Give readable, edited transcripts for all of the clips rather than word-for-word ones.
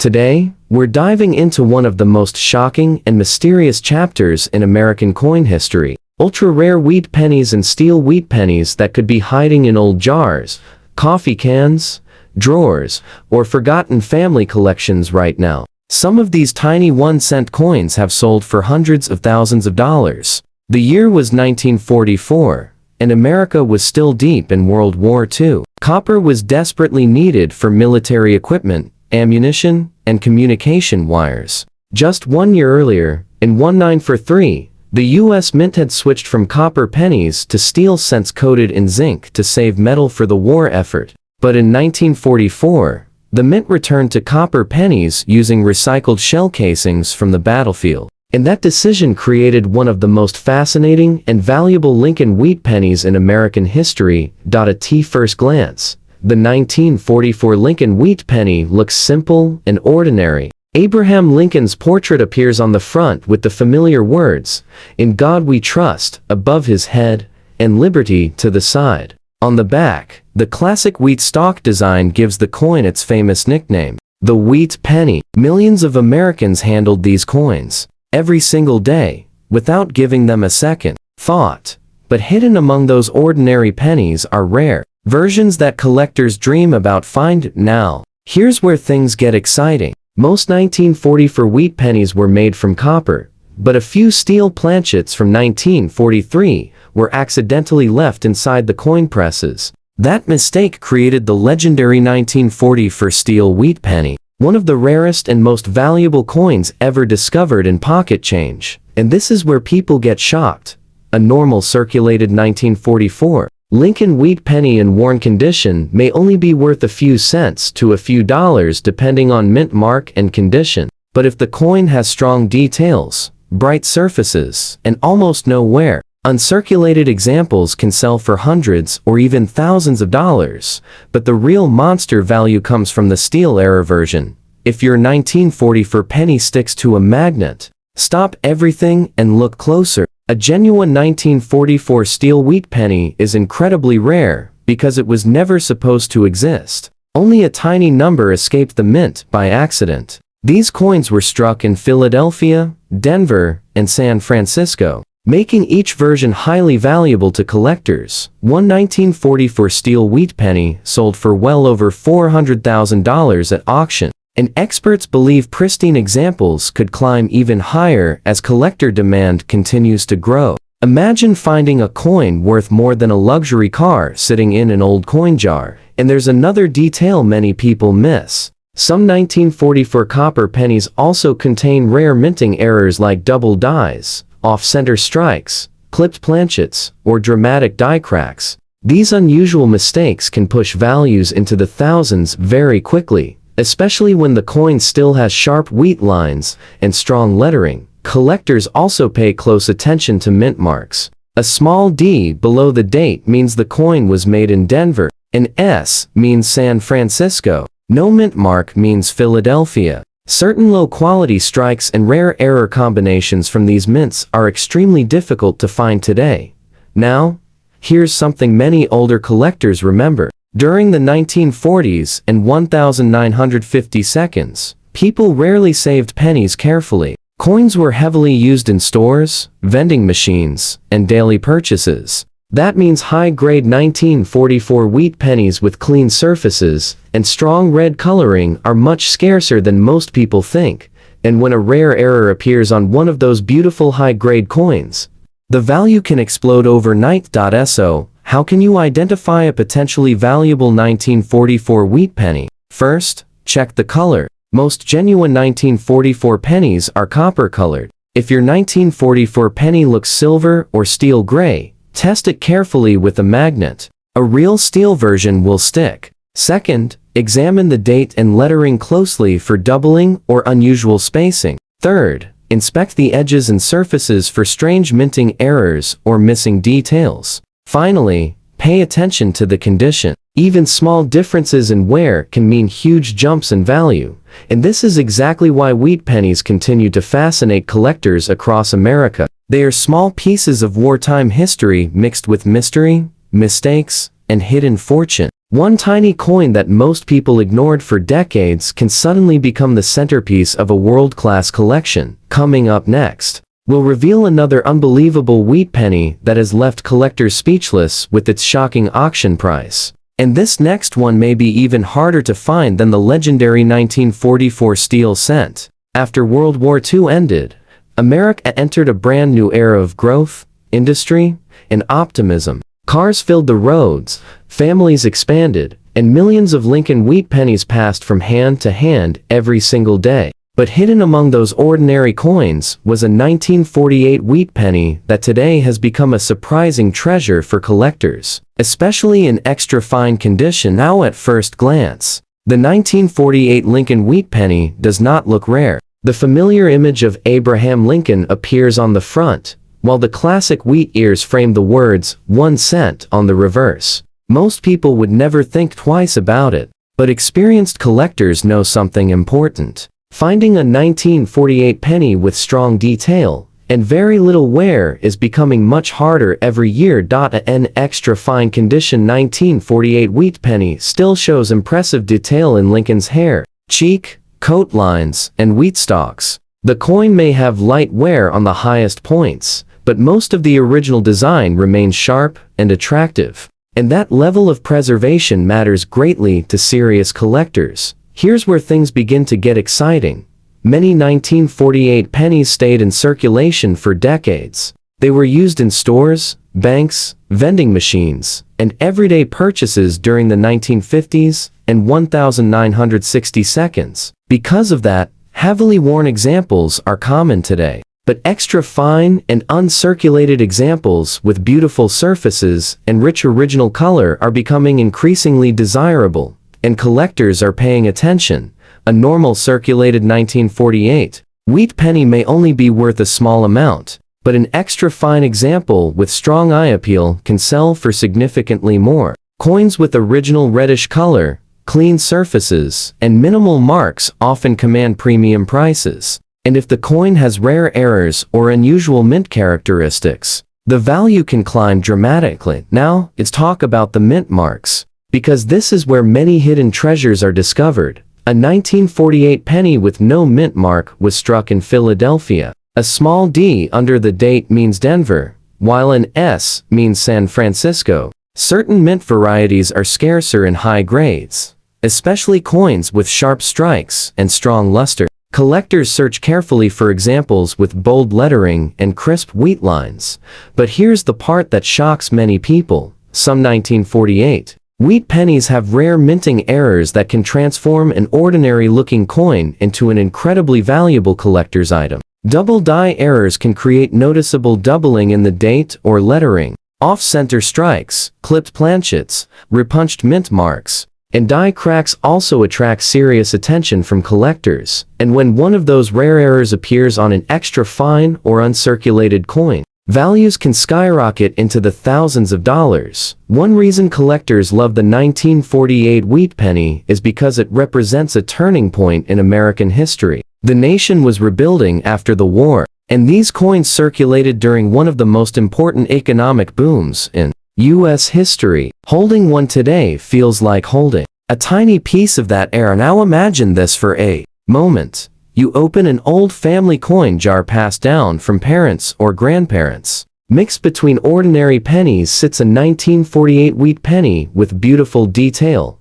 Today, we're diving into one of the most shocking and mysterious chapters in American coin history. Ultra-rare wheat pennies and steel wheat pennies that could be hiding in old jars, coffee cans, drawers, or forgotten family collections right now. Some of these tiny 1-cent coins have sold for hundreds of thousands of dollars. The year was 1944, and America was still deep in World War II. Copper was desperately needed for military equipment, ammunition, and communication wires. Just 1 year earlier, in 1943, the U.S. Mint had switched from copper pennies to steel cents coated in zinc to save metal for the war effort. But in 1944, the Mint returned to copper pennies using recycled shell casings from the battlefield. And that decision created one of the most fascinating and valuable Lincoln Wheat Pennies in American history. At first glance, the 1944 Lincoln Wheat Penny looks simple and ordinary. Abraham Lincoln's portrait appears on the front with the familiar words, "In God we trust," above his head, and "Liberty" to the side. On the back, the classic wheat stalk design gives the coin its famous nickname, the Wheat Penny. Millions of Americans handled these coins every single day, without giving them a second thought. But hidden among those ordinary pennies are rare versions that collectors dream about. Now, here's where things get exciting. Most 1944 wheat pennies were made from copper, but a few steel planchets from 1943 were accidentally left inside the coin presses. That mistake created the legendary 1944 steel wheat penny, one of the rarest and most valuable coins ever discovered in pocket change. And this is where people get shocked. A normal circulated 1944 Lincoln Wheat Penny in worn condition may only be worth a few cents to a few dollars depending on mint mark and condition. But if the coin has strong details, bright surfaces, and almost no wear, uncirculated examples can sell for hundreds or even thousands of dollars. But the real monster value comes from the steel-era version. If your 1944 penny sticks to a magnet, stop everything and look closer. A genuine 1944 steel wheat penny is incredibly rare because it was never supposed to exist. Only a tiny number escaped the mint by accident. These coins were struck in Philadelphia, Denver, and San Francisco, making each version highly valuable to collectors. One 1944 steel wheat penny sold for well over $400,000 at auction, and experts believe pristine examples could climb even higher as collector demand continues to grow. Imagine finding a coin worth more than a luxury car sitting in an old coin jar. And there's another detail many people miss. Some 1944 copper pennies also contain rare minting errors like double dies, off-center strikes, clipped planchets, or dramatic die cracks. These unusual mistakes can push values into the thousands very quickly, especially when the coin still has sharp wheat lines and strong lettering. Collectors also pay close attention to mint marks. A small D below the date means the coin was made in Denver. An S means San Francisco. No mint mark means Philadelphia. Certain low-quality strikes and rare error combinations from these mints are extremely difficult to find today. Now, here's something many older collectors remember. During the 1940s and 1952, people rarely saved pennies carefully. Coins were heavily used in stores, vending machines, and daily purchases. That means high-grade 1944 wheat pennies with clean surfaces and strong red coloring are much scarcer than most people think. And when a rare error appears on one of those beautiful high-grade coins, the value can explode overnight. So, how can you identify a potentially valuable 1944 wheat penny? First, check the color. Most genuine 1944 pennies are copper-colored. If your 1944 penny looks silver or steel gray, test it carefully with a magnet. A real steel version will stick. Second, examine the date and lettering closely for doubling or unusual spacing. Third, inspect the edges and surfaces for strange minting errors or missing details. Finally, pay attention to the condition. Even small differences in wear can mean huge jumps in value. And this is exactly why wheat pennies continue to fascinate collectors across America. They are small pieces of wartime history mixed with mystery, mistakes, and hidden fortune. One tiny coin that most people ignored for decades can suddenly become the centerpiece of a world-class collection. Coming up next, we'll reveal another unbelievable wheat penny that has left collectors speechless with its shocking auction price. And this next one may be even harder to find than the legendary 1944 steel cent. After World War II ended, America entered a brand new era of growth, industry, and optimism. Cars filled the roads, families expanded, and millions of Lincoln Wheat Pennies passed from hand to hand every single day. But hidden among those ordinary coins was a 1948 wheat penny that today has become a surprising treasure for collectors, especially in extra fine condition. Now at first glance, the 1948 Lincoln Wheat Penny does not look rare. The familiar image of Abraham Lincoln appears on the front, while the classic wheat ears frame the words, 1 cent, on the reverse. Most people would never think twice about it, but experienced collectors know something important. Finding a 1948 penny with strong detail and very little wear is becoming much harder every year. An extra fine condition 1948 wheat penny still shows impressive detail in Lincoln's hair, cheek, coat lines, and wheat stalks. The coin may have light wear on the highest points, but most of the original design remains sharp and attractive. And that level of preservation matters greatly to serious collectors. Here's where things begin to get exciting. Many 1948 pennies stayed in circulation for decades. They were used in stores, banks, vending machines, and everyday purchases during the 1950s and 1962. Because of that, heavily worn examples are common today. But extra fine and uncirculated examples with beautiful surfaces and rich original color are becoming increasingly desirable, and collectors are paying attention. A normal circulated 1948 wheat penny may only be worth a small amount, but an extra fine example with strong eye appeal can sell for significantly more. Coins with original reddish color, clean surfaces, and minimal marks often command premium prices. And if the coin has rare errors or unusual mint characteristics, the value can climb dramatically. Now, let's talk about the mint marks, because this is where many hidden treasures are discovered. A 1948 penny with no mint mark was struck in Philadelphia. A small D under the date means Denver, while an S means San Francisco. Certain mint varieties are scarcer in high grades, especially coins with sharp strikes and strong luster. Collectors search carefully for examples with bold lettering and crisp wheat lines. But here's the part that shocks many people. Some 1948 wheat pennies have rare minting errors that can transform an ordinary-looking coin into an incredibly valuable collector's item. Double die errors can create noticeable doubling in the date or lettering. Off-center strikes, clipped planchets, repunched mint marks, and die cracks also attract serious attention from collectors. And when one of those rare errors appears on an extra fine or uncirculated coin, values can skyrocket into the thousands of dollars. One reason collectors love the 1948 wheat penny is because it represents a turning point in American history. The nation was rebuilding after the war, and these coins circulated during one of the most important economic booms in U.S. history. Holding one today feels like holding a tiny piece of that era. Now imagine this for a moment. You open an old family coin jar passed down from parents or grandparents. Mixed between ordinary pennies sits a 1948 wheat penny with beautiful detail,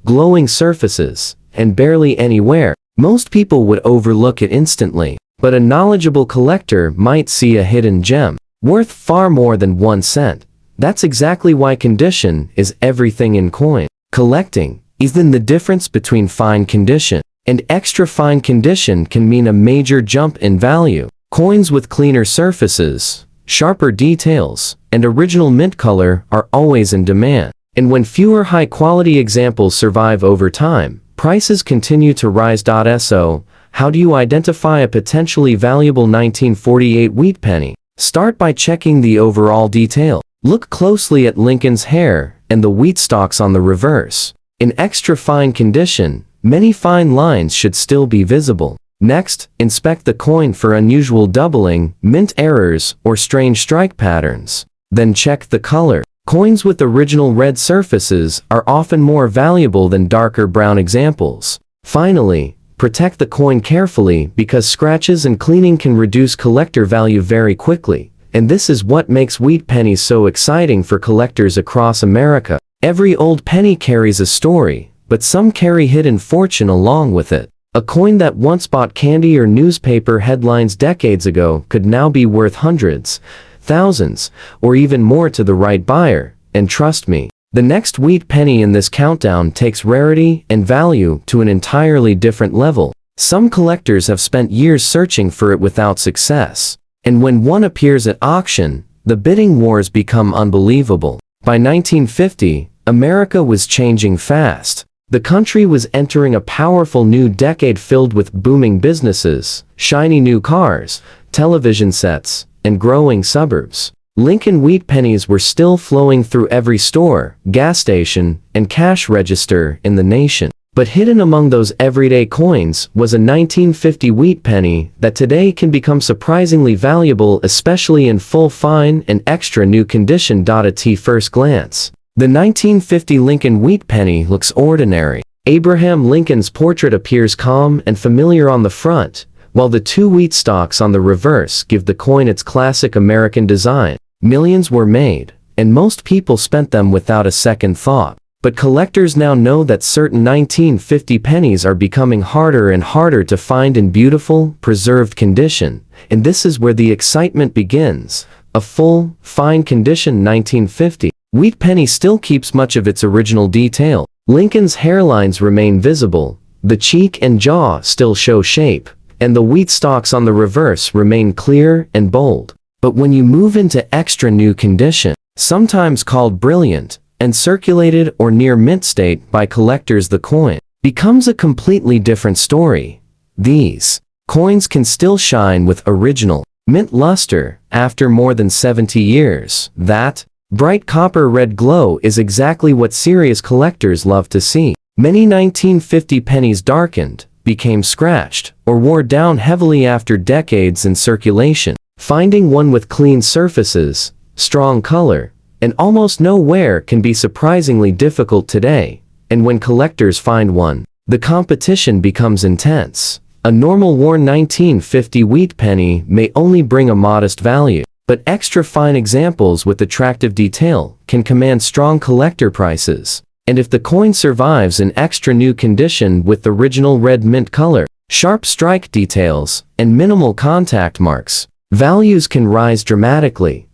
glowing surfaces, and barely any wear. Most people would overlook it instantly, but a knowledgeable collector might see a hidden gem, worth far more than 1 cent. That's exactly why condition is everything in coin collecting. Even the difference between fine condition and extra fine condition can mean a major jump in value. Coins with cleaner surfaces, sharper details, and original mint color are always in demand. And when fewer high-quality examples survive over time, prices continue to rise. So, how do you identify a potentially valuable 1948 wheat penny? Start by checking the overall detail. Look closely at Lincoln's hair and the wheat stalks on the reverse. In extra fine condition, many fine lines should still be visible. Next, inspect the coin for unusual doubling, mint errors, or strange strike patterns. Then check the color. Coins with original red surfaces are often more valuable than darker brown examples. Finally, protect the coin carefully because scratches and cleaning can reduce collector value very quickly. And this is what makes wheat pennies so exciting for collectors across America. Every old penny carries a story, but some carry hidden fortune along with it. A coin that once bought candy or newspaper headlines decades ago could now be worth hundreds, thousands, or even more to the right buyer. And trust me, the next wheat penny in this countdown takes rarity and value to an entirely different level. Some collectors have spent years searching for it without success. And when one appears at auction, the bidding wars become unbelievable. By 1950, America was changing fast. The country was entering a powerful new decade filled with booming businesses, shiny new cars, television sets, and growing suburbs. Lincoln Wheat Pennies were still flowing through every store, gas station, and cash register in the nation. But hidden among those everyday coins was a 1950 wheat penny that today can become surprisingly valuable, especially in full fine and extra new condition. At first glance, the 1950 Lincoln Wheat Penny looks ordinary. Abraham Lincoln's portrait appears calm and familiar on the front, while the two wheat stalks on the reverse give the coin its classic American design. Millions were made, and most people spent them without a second thought. But collectors now know that certain 1950 pennies are becoming harder and harder to find in beautiful, preserved condition, and this is where the excitement begins. A full, fine condition 1950 wheat penny still keeps much of its original detail. Lincoln's hairlines remain visible, the cheek and jaw still show shape, and the wheat stalks on the reverse remain clear and bold. But when you move into extra new condition, sometimes called brilliant, and circulated or near mint state by collectors, the coin becomes a completely different story. These coins can still shine with original mint luster after more than 70 years. That bright copper red glow is exactly what serious collectors love to see. Many 1950 pennies darkened, became scratched, or wore down heavily after decades in circulation. Finding one with clean surfaces, strong color, and almost no wear can be surprisingly difficult today, and when collectors find one, the competition becomes intense. A normal worn 1950 wheat penny may only bring a modest value, but extra fine examples with attractive detail can command strong collector prices. And if the coin survives in extra new condition with original red mint color, sharp strike details, and minimal contact marks, values can rise dramatically.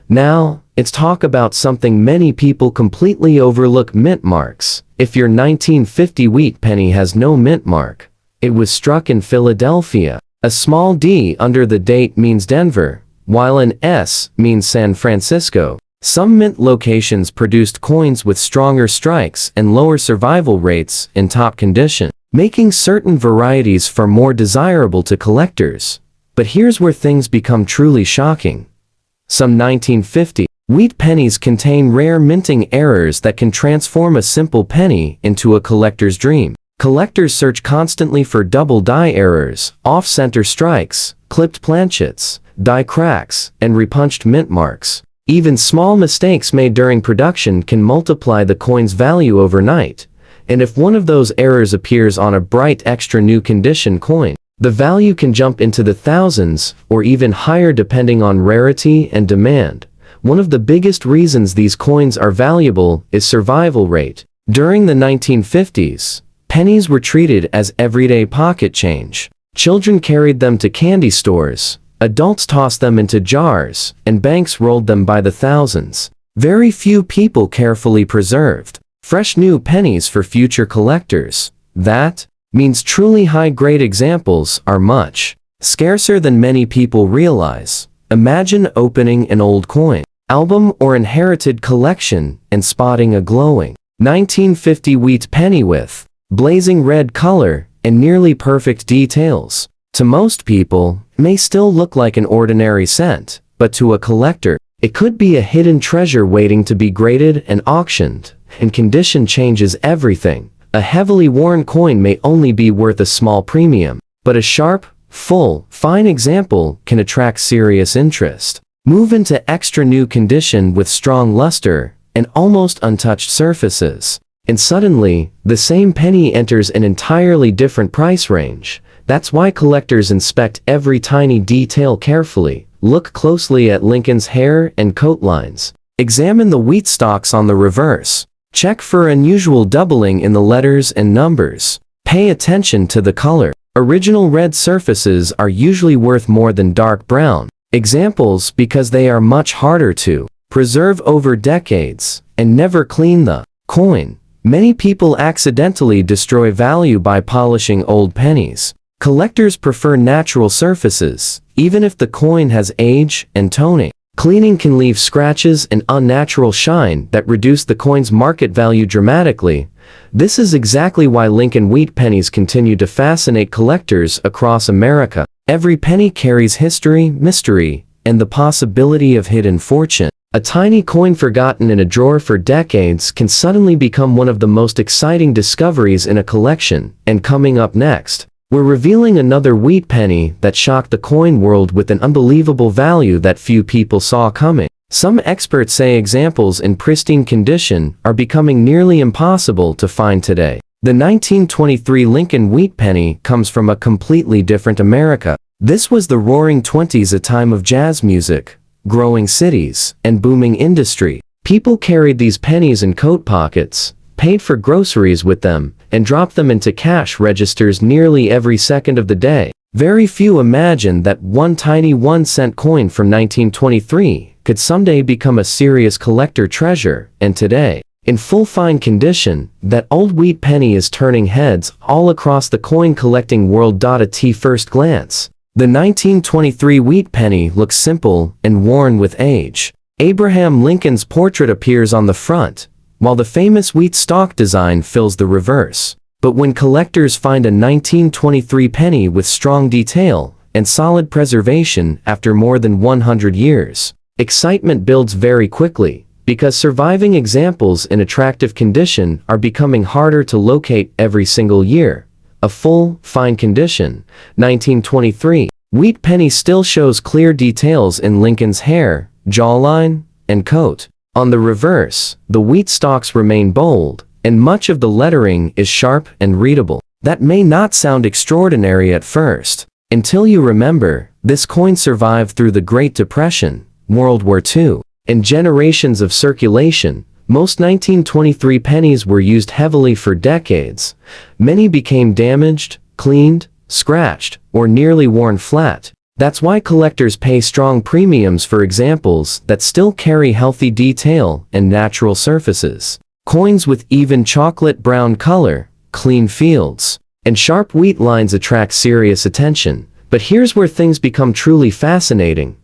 Now, let's talk about something many people completely overlook: mint marks. If your 1950 wheat penny has no mint mark, it was struck in Philadelphia. A small D under the date means Denver, while an S means San Francisco. Some mint locations produced coins with stronger strikes and lower survival rates in top condition, making certain varieties far more desirable to collectors. But here's where things become truly shocking. Some 1950 wheat pennies contain rare minting errors that can transform a simple penny into a collector's dream. Collectors search constantly for double die errors, off-center strikes, clipped planchets, die cracks, and repunched mint marks. Even small mistakes made during production can multiply the coin's value overnight. And if one of those errors appears on a bright extra new condition coin, the value can jump into the thousands or even higher depending on rarity and demand. One of the biggest reasons these coins are valuable is survival rate. During the 1950s, pennies were treated as everyday pocket change. Children carried them to candy stores, adults tossed them into jars, and banks rolled them by the thousands. Very few people carefully preserved fresh new pennies for future collectors. That means truly high-grade examples are much scarcer than many people realize. Imagine opening an old coin album or inherited collection and spotting a glowing 1950 wheat penny with blazing red color and nearly perfect details. To most people, it may still look like an ordinary cent, but to a collector, it could be a hidden treasure waiting to be graded and auctioned, and condition changes everything. A heavily worn coin may only be worth a small premium, but a sharp, full, fine example can attract serious interest. Move into extra new condition with strong luster, and almost untouched surfaces. And suddenly, the same penny enters an entirely different price range. That's why collectors inspect every tiny detail carefully. Look closely at Lincoln's hair and coat lines. Examine the wheat stalks on the reverse. Check for unusual doubling in the letters and numbers. Pay attention to the color. Original red surfaces are usually worth more than dark brown. Examples because they are much harder to preserve over decades and never clean the coin. Many people accidentally destroy value by polishing old pennies. Collectors prefer natural surfaces, even if the coin has age and toning. Cleaning can leave scratches and unnatural shine that reduce the coin's market value dramatically. This is exactly why Lincoln Wheat Pennies continue to fascinate collectors across America. Every penny carries history, mystery, and the possibility of hidden fortune. A tiny coin forgotten in a drawer for decades can suddenly become one of the most exciting discoveries in a collection. And coming up next, we're revealing another wheat penny that shocked the coin world with an unbelievable value that few people saw coming. Some experts say examples in pristine condition are becoming nearly impossible to find today. The 1923 Lincoln Wheat Penny comes from a completely different America. This was the Roaring Twenties, a time of jazz music, growing cities, and booming industry. People carried these pennies in coat pockets, paid for groceries with them, and dropped them into cash registers nearly every second of the day. Very few imagined that one tiny 1-cent coin from 1923 could someday become a serious collector treasure, and today, in full fine condition, that old wheat penny is turning heads all across the coin collecting world. At first glance, the 1923 wheat penny looks simple and worn with age. Abraham Lincoln's portrait appears on the front, while the famous wheat stalk design fills the reverse. But when collectors find a 1923 penny with strong detail and solid preservation after more than 100 years, excitement builds very quickly, because surviving examples in attractive condition are becoming harder to locate every single year. A full, fine condition, 1923 wheat penny still shows clear details in Lincoln's hair, jawline, and coat. On the reverse, the wheat stalks remain bold, and much of the lettering is sharp and readable. That may not sound extraordinary at first, until you remember, this coin survived through the Great Depression, World War II, and generations of circulation. Most 1923 pennies were used heavily for decades. Many became damaged, cleaned, scratched, or nearly worn flat. That's why collectors pay strong premiums for examples that still carry healthy detail and natural surfaces. Coins with even chocolate brown color, clean fields, and sharp wheat lines attract serious attention. But here's where things become truly fascinating.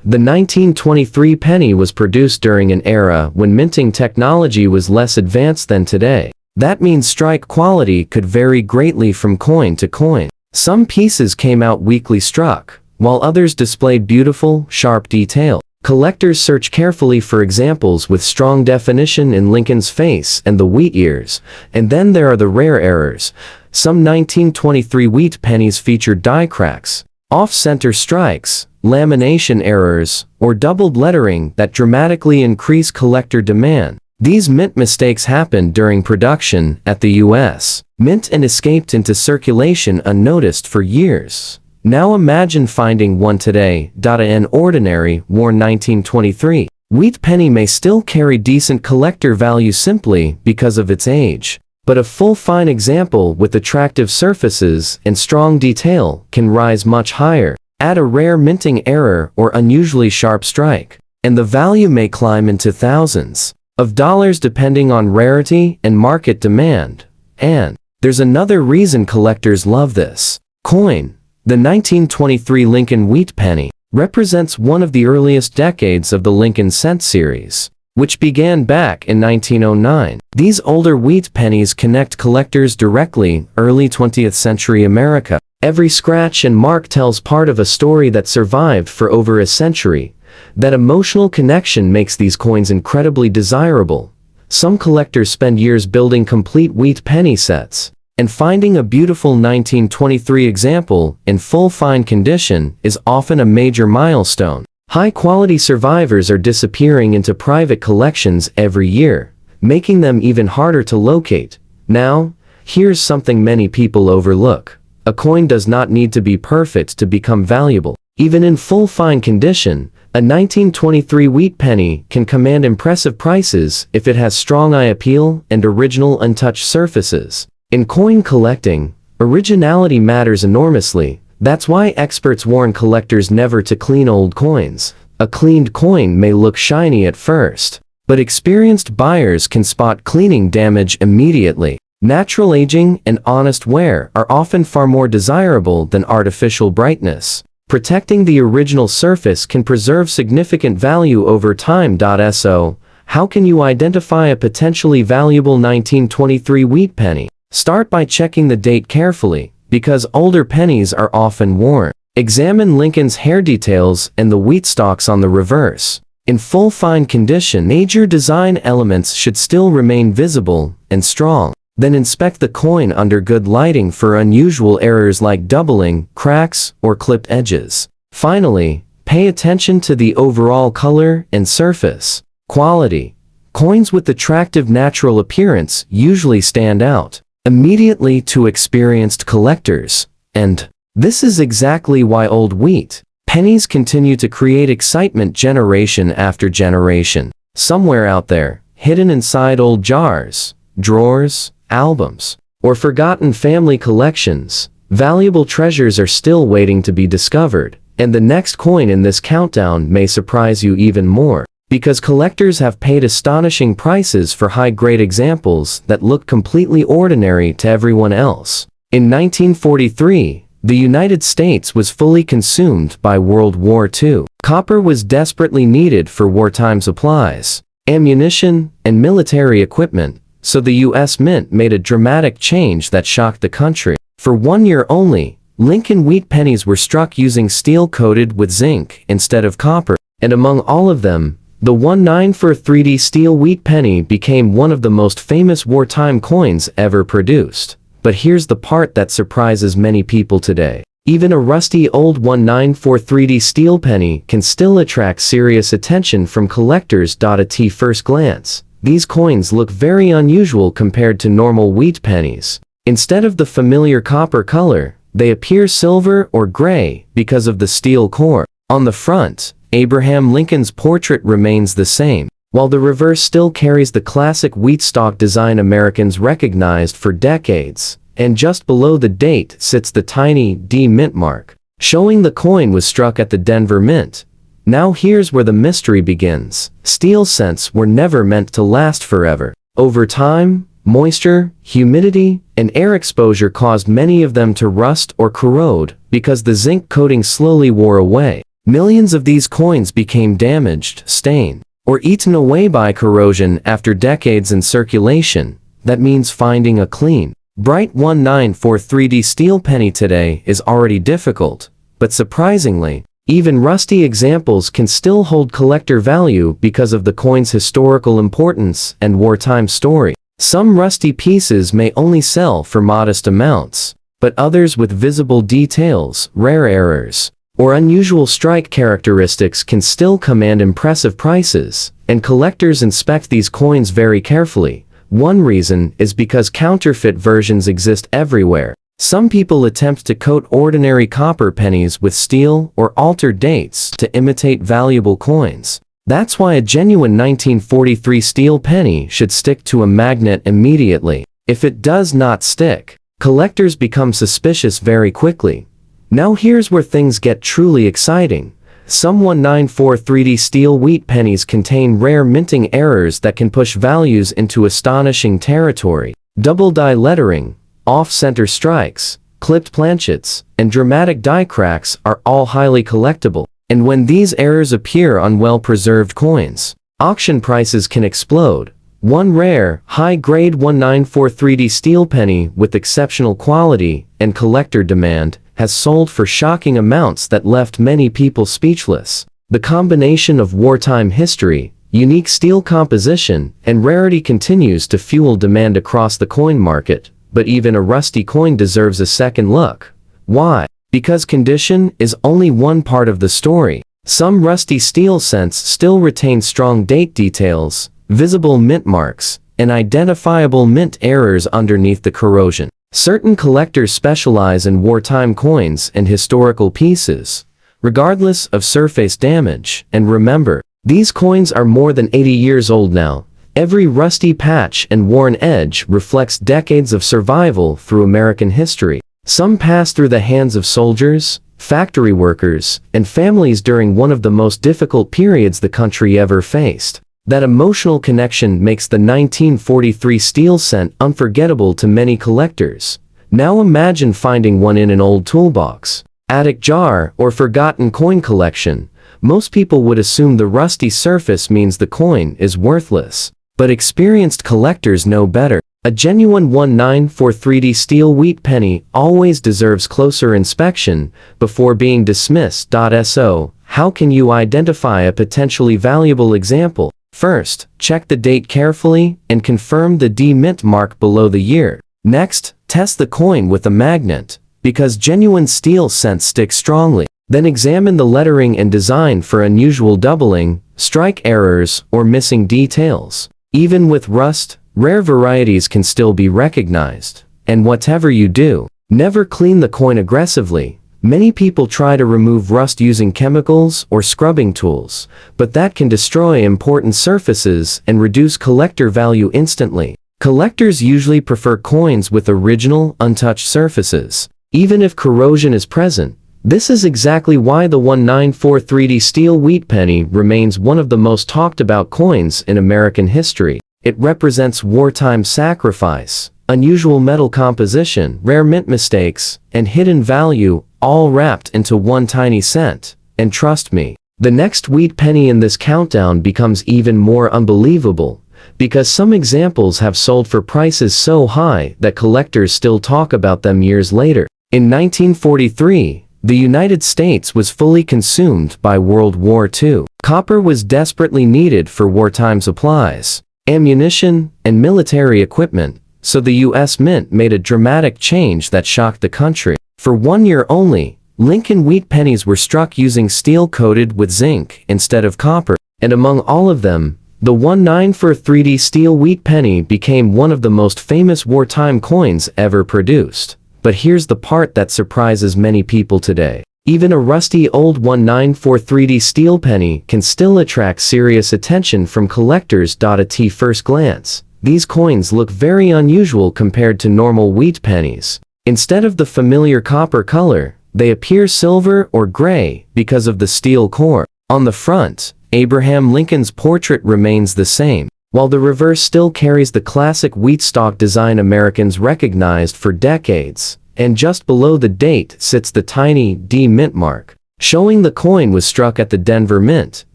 The 1923 penny was produced during an era when minting technology was less advanced than today. That means strike quality could vary greatly from coin to coin. Some pieces came out weakly struck, while others displayed beautiful, sharp detail. Collectors search carefully for examples with strong definition in Lincoln's face and the wheat ears, and then there are the rare errors. Some 1923 wheat pennies featured die cracks, off-center strikes, lamination errors, or doubled lettering that dramatically increase collector demand. These mint mistakes happened during production at the U.S. Mint and escaped into circulation unnoticed for years. Now imagine finding one today. An ordinary, worn 1923 wheat penny may still carry decent collector value simply because of its age. But a full fine example with attractive surfaces and strong detail can rise much higher. Add a rare minting error or unusually sharp strike, and the value may climb into thousands of dollars depending on rarity and market demand. And there's another reason collectors love this coin. The 1923 Lincoln Wheat Penny represents one of the earliest decades of the Lincoln Cent series, which began back in 1909. These older wheat pennies connect collectors directly. Early 20th century America. Every scratch and mark tells part of a story that survived for over a century. That emotional connection makes these coins incredibly desirable. Some collectors spend years building complete wheat penny sets, and finding a beautiful 1923 example in full fine condition is often a major milestone. High-quality survivors are disappearing into private collections every year, making them even harder to locate. Now, here's something many people overlook. A coin does not need to be perfect to become valuable. Even in full fine condition, a 1923 wheat penny can command impressive prices if it has strong eye appeal and original untouched surfaces. In coin collecting, originality matters enormously. That's why experts warn collectors never to clean old coins. A cleaned coin may look shiny at first, but experienced buyers can spot cleaning damage immediately. Natural aging and honest wear are often far more desirable than artificial brightness. Protecting the original surface can preserve significant value over time. So, how can you identify a potentially valuable 1923 wheat penny? Start by checking the date carefully, because older pennies are often worn. Examine Lincoln's hair details and the wheat stalks on the reverse. In full fine condition, major design elements should still remain visible and strong. Then inspect the coin under good lighting for unusual errors like doubling, cracks, or clipped edges. Finally, pay attention to the overall color and surface quality. Coins with attractive natural appearance usually stand out immediately to experienced collectors. And this is exactly why old wheat pennies continue to create excitement generation after generation. Somewhere out there, hidden inside old jars, drawers, albums, or forgotten family collections, valuable treasures are still waiting to be discovered, and the next coin in this countdown may surprise you even more, because collectors have paid astonishing prices for high-grade examples that look completely ordinary to everyone else. In 1943, the United States was fully consumed by World War II. Copper was desperately needed for wartime supplies, ammunition, and military equipment. So the U.S. Mint made a dramatic change that shocked the country. For 1 year only, Lincoln Wheat Pennies were struck using steel coated with zinc instead of copper, and among all of them, the 194 steel wheat penny became one of the most famous wartime coins ever produced. But here's the part that surprises many people today. Even a rusty old 194 steel penny can still attract serious attention from collectors. At first glance, these coins look very unusual compared to normal wheat pennies. Instead of the familiar copper color, they appear silver or gray because of the steel core. On the front, Abraham Lincoln's portrait remains the same, while the reverse still carries the classic wheat stalk design Americans recognized for decades. And just below the date sits the tiny D mint mark, showing the coin was struck at the Denver Mint. Now here's where the mystery begins. Steel cents were never meant to last forever. Over time, moisture, humidity, and air exposure caused many of them to rust or corrode because the zinc coating slowly wore away. Millions of these coins became damaged, stained, or eaten away by corrosion after decades in circulation. That means finding a clean, bright 194 steel penny today is already difficult, but surprisingly, even rusty examples can still hold collector value because of the coin's historical importance and wartime story. Some rusty pieces may only sell for modest amounts, but others with visible details, rare errors, or unusual strike characteristics can still command impressive prices, and collectors inspect these coins very carefully. One reason is because counterfeit versions exist everywhere. Some people attempt to coat ordinary copper pennies with steel or altered dates to imitate valuable coins. That's why a genuine 1943 steel penny should stick to a magnet immediately. If it does not stick, collectors become suspicious very quickly. Now here's where things get truly exciting. Some 194 steel wheat pennies contain rare minting errors that can push values into astonishing territory. Double die lettering, off-center strikes, clipped planchets, and dramatic die cracks are all highly collectible. And when these errors appear on well-preserved coins, auction prices can explode. One rare, high-grade 194 steel penny with exceptional quality and collector demand has sold for shocking amounts that left many people speechless. The combination of wartime history, unique steel composition, and rarity continues to fuel demand across the coin market. But even a rusty coin deserves a second look. Why? Because condition is only one part of the story. Some rusty steel cents still retain strong date details, visible mint marks, and identifiable mint errors underneath the corrosion. Certain collectors specialize in wartime coins and historical pieces, regardless of surface damage, and remember, these coins are more than 80 years old now. Every rusty patch and worn edge reflects decades of survival through American history. Some passed through the hands of soldiers, factory workers, and families during one of the most difficult periods the country ever faced. That emotional connection makes the 1943 steel cent unforgettable to many collectors. Now imagine finding one in an old toolbox, attic jar, or forgotten coin collection. Most people would assume the rusty surface means the coin is worthless. But experienced collectors know better. A genuine 1943 steel wheat penny always deserves closer inspection before being dismissed. So, how can you identify a potentially valuable example? First, check the date carefully and confirm the D mint mark below the year. Next, test the coin with a magnet, because genuine steel cents stick strongly. Then examine the lettering and design for unusual doubling, strike errors, or missing details. Even with rust, rare varieties can still be recognized. And whatever you do, never clean the coin aggressively. Many people try to remove rust using chemicals or scrubbing tools, but that can destroy important surfaces and reduce collector value instantly. Collectors usually prefer coins with original, untouched surfaces, even if corrosion is present. This is exactly why the 1943 steel wheat penny remains one of the most talked about coins in American history. It represents wartime sacrifice, unusual metal composition, rare mint mistakes, and hidden value, all wrapped into one tiny cent. And trust me, the next wheat penny in this countdown becomes even more unbelievable, because some examples have sold for prices so high that collectors still talk about them years later. In 1943, the United States was fully consumed by World War II. Copper was desperately needed for wartime supplies, ammunition, and military equipment, so the U.S. Mint made a dramatic change that shocked the country. For 1 year only, Lincoln Wheat Pennies were struck using steel coated with zinc instead of copper, and among all of them, the 1943 steel wheat penny became one of the most famous wartime coins ever produced. But here's the part that surprises many people today. Even a rusty old 1943 steel penny can still attract serious attention from collectors. At first glance, these coins look very unusual compared to normal wheat pennies. Instead of the familiar copper color, they appear silver or gray because of the steel core. On the front, Abraham Lincoln's portrait remains the same, while the reverse still carries the classic wheat stalk design Americans recognized for decades, and just below the date sits the tiny D mint mark, showing the coin was struck at the Denver Mint.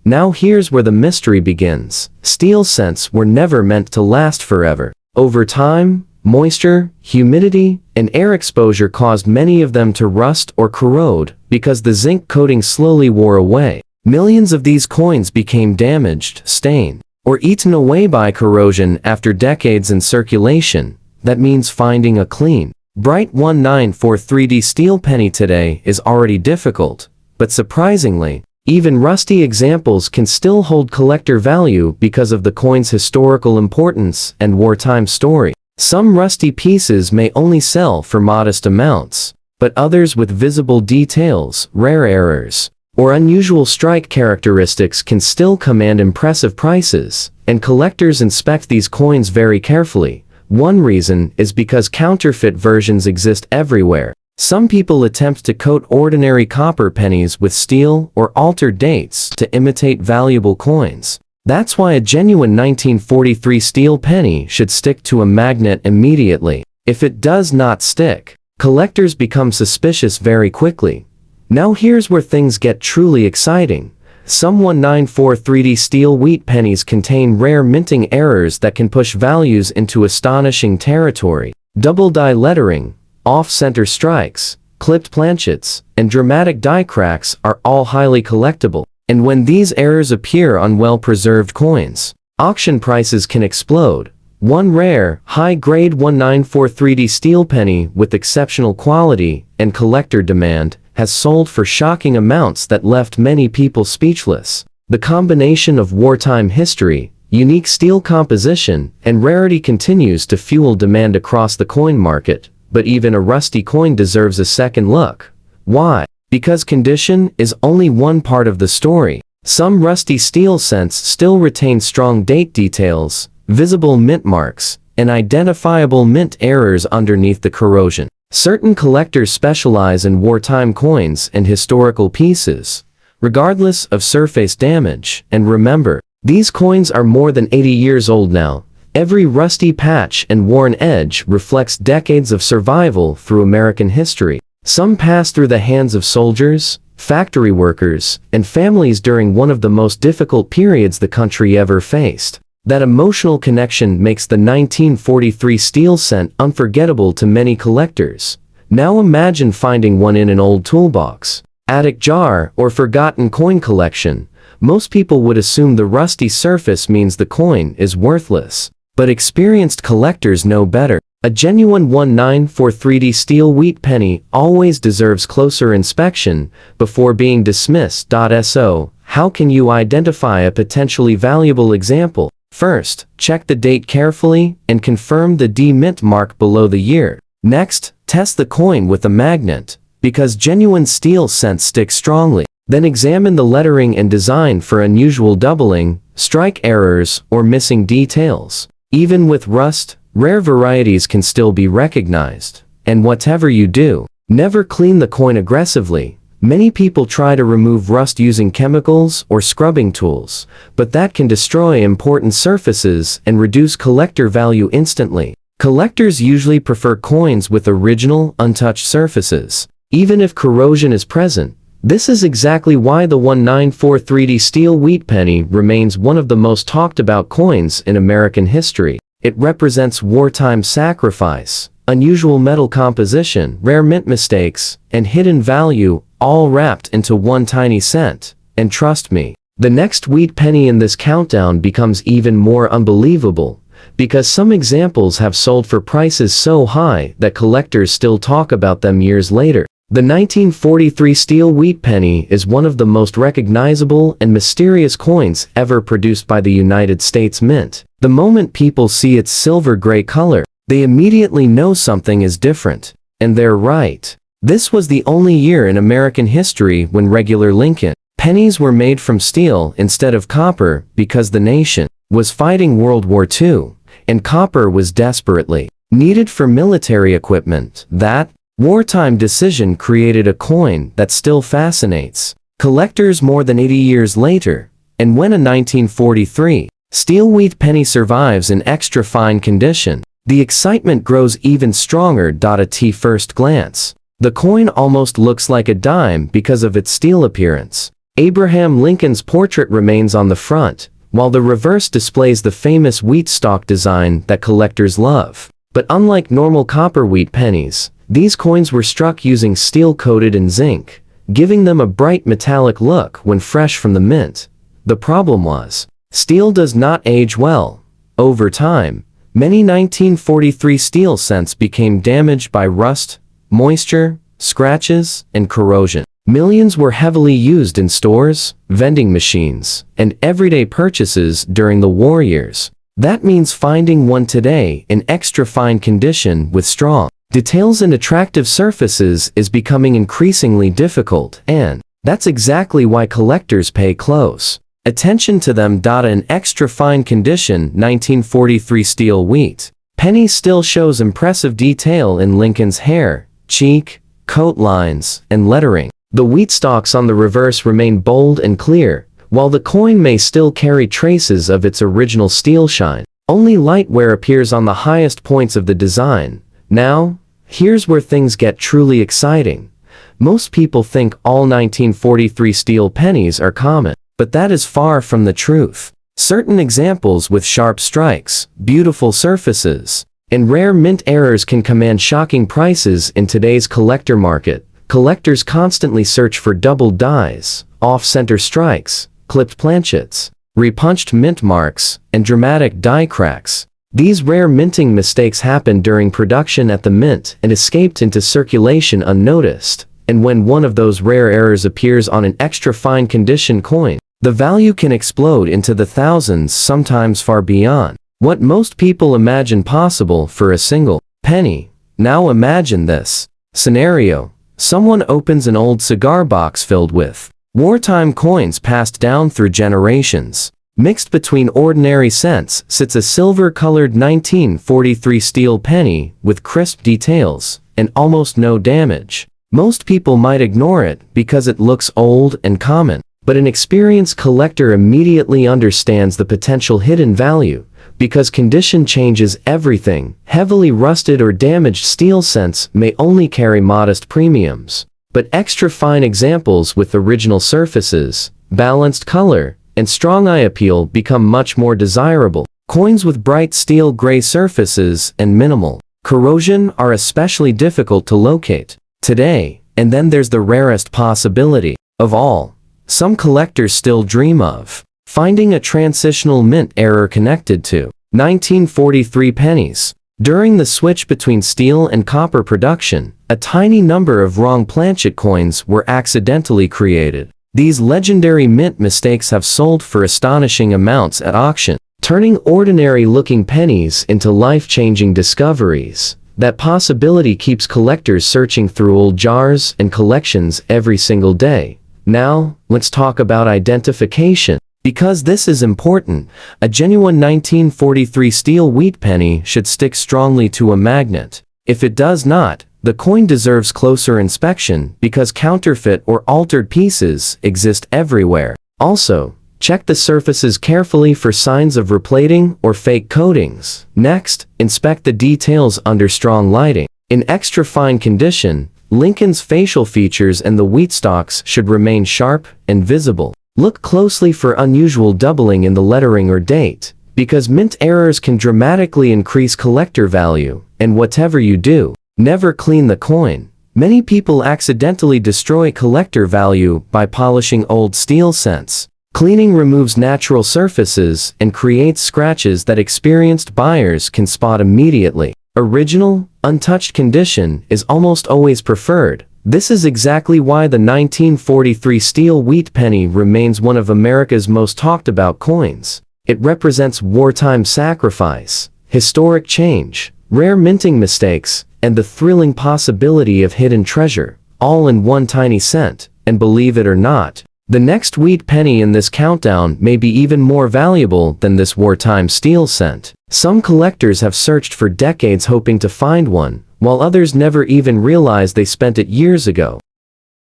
Now here's where the mystery begins. Steel cents were never meant to last forever. Over time, moisture, humidity, and air exposure caused many of them to rust or corrode because the zinc coating slowly wore away. Millions of these coins became damaged, stained, or eaten away by corrosion after decades in circulation. That means finding a clean, bright 1943 steel penny today is already difficult, but surprisingly, even rusty examples can still hold collector value because of the coin's historical importance and wartime story. Some rusty pieces may only sell for modest amounts, but others with visible details, rare errors, or unusual strike characteristics can still command impressive prices, and collectors inspect these coins very carefully. One reason is because counterfeit versions exist everywhere. Some people attempt to coat ordinary copper pennies with steel or alter dates to imitate valuable coins. That's why a genuine 1943 steel penny should stick to a magnet immediately. If it does not stick, collectors become suspicious very quickly. Now here's where things get truly exciting. Some 1943 steel wheat pennies contain rare minting errors that can push values into astonishing territory. Double die lettering, off-center strikes, clipped planchets, and dramatic die cracks are all highly collectible. And when these errors appear on well-preserved coins, auction prices can explode. One rare, high-grade 1943 steel penny with exceptional quality and collector demand has sold for shocking amounts that left many people speechless. The combination of wartime history, unique steel composition, and rarity continues to fuel demand across the coin market, but even a rusty coin deserves a second look. Why? Because condition is only one part of the story. Some rusty steel cents still retain strong date details, visible mint marks, and identifiable mint errors underneath the corrosion. Certain collectors specialize in wartime coins and historical pieces, regardless of surface damage, and remember, these coins are more than 80 years old now. Every rusty patch and worn edge reflects decades of survival through American history. Some passed through the hands of soldiers, factory workers, and families during one of the most difficult periods the country ever faced. That emotional connection makes the 1943 steel cent unforgettable to many collectors. Now imagine finding one in an old toolbox, attic jar, or forgotten coin collection. Most people would assume the rusty surface means the coin is worthless. But experienced collectors know better. A genuine 1943 steel wheat penny always deserves closer inspection before being dismissed. So, how can you identify a potentially valuable example? First, check the date carefully and confirm the D-mint mark below the year. Next, test the coin with a magnet, because genuine steel cents stick strongly. Then examine the lettering and design for unusual doubling, strike errors, or missing details. Even with rust, rare varieties can still be recognized. And whatever you do, never clean the coin aggressively. Many people try to remove rust using chemicals or scrubbing tools, but that can destroy important surfaces and reduce collector value instantly. Collectors usually prefer coins with original, untouched surfaces, even if corrosion is present. This is exactly why the 1943 steel wheat penny remains one of the most talked about coins in American history. It represents wartime sacrifice, unusual metal composition, rare mint mistakes, and hidden value, all wrapped into one tiny cent. And trust me, the next wheat penny in this countdown becomes even more unbelievable, because some examples have sold for prices so high that collectors still talk about them years later. The 1943 steel wheat penny is one of the most recognizable and mysterious coins ever produced by the United States Mint. The moment people see its silver-gray color, they immediately know something is different. And they're right. This was the only year in American history when regular Lincoln pennies were made from steel instead of copper, because the nation was fighting World War II, and copper was desperately needed for military equipment. That wartime decision created a coin that still fascinates collectors more than 80 years later. And when a 1943 steel wheat penny survives in extra fine condition, the excitement grows even stronger. At first glance, the coin almost looks like a dime because of its steel appearance. Abraham Lincoln's portrait remains on the front, while the reverse displays the famous wheat stalk design that collectors love. But unlike normal copper wheat pennies, these coins were struck using steel coated in zinc, giving them a bright metallic look when fresh from the mint. The problem was, steel does not age well. Over time, many 1943 steel cents became damaged by rust, moisture, scratches, and corrosion. Millions were heavily used in stores, vending machines, and everyday purchases during the war years. That means finding one today in extra fine condition with strong details and attractive surfaces is becoming increasingly difficult, and that's exactly why collectors pay close attention to them. In extra fine condition 1943 steel wheat penny still shows impressive detail in Lincoln's hair, cheek, coat lines, and lettering. The wheat stalks on the reverse remain bold and clear, while the coin may still carry traces of its original steel shine. Only light wear appears on the highest points of the design. Now, here's where things get truly exciting. Most people think all 1943 steel pennies are common, but that is far from the truth. Certain examples with sharp strikes, beautiful surfaces, and rare mint errors can command shocking prices in today's collector market. Collectors constantly search for doubled dies, off-center strikes, clipped planchets, repunched mint marks, and dramatic die cracks. These rare minting mistakes happened during production at the mint and escaped into circulation unnoticed. and when one of those rare errors appears on an extra fine condition coin, the value can explode into the thousands, sometimes far beyond what most people imagine possible for a single penny. Now imagine this scenario. Someone opens an old cigar box filled with wartime coins passed down through generations. Mixed between ordinary cents sits a silver-colored 1943 steel penny with crisp details and almost no damage. Most people might ignore it because it looks old and common, but an experienced collector immediately understands the potential hidden value, because condition changes everything. Heavily rusted or damaged steel cents may only carry modest premiums, but extra fine examples with original surfaces, balanced color, and strong eye appeal become much more desirable. Coins with bright steel gray surfaces and minimal corrosion are especially difficult to locate today. And then there's the rarest possibility of all. Some collectors still dream of finding a transitional mint error connected to 1943 pennies. During the switch between steel and copper production, a tiny number of wrong planchet coins were accidentally created. These legendary mint mistakes have sold for astonishing amounts at auction, turning ordinary-looking pennies into life-changing discoveries. That possibility keeps collectors searching through old jars and collections every single day. Now, let's talk about identification. Because this is important, a genuine 1943 steel wheat penny should stick strongly to a magnet. If it does not, the coin deserves closer inspection because counterfeit or altered pieces exist everywhere. Also, check the surfaces carefully for signs of replating or fake coatings. Next, inspect the details under strong lighting. In extra fine condition, Lincoln's facial features and the wheat stalks should remain sharp and visible. Look closely for unusual doubling in the lettering or date, because mint errors can dramatically increase collector value. And whatever you do, never clean the coin. Many people accidentally destroy collector value by polishing old steel cents. Cleaning removes natural surfaces and creates scratches that experienced buyers can spot immediately. Original, untouched condition is almost always preferred. This is exactly why the 1943 steel wheat penny remains one of America's most talked about coins. It represents wartime sacrifice, historic change, rare minting mistakes, and the thrilling possibility of hidden treasure, all in one tiny cent. And believe it or not, the next wheat penny in this countdown may be even more valuable than this wartime steel cent. Some collectors have searched for decades hoping to find one, while others never even realized they spent it years ago.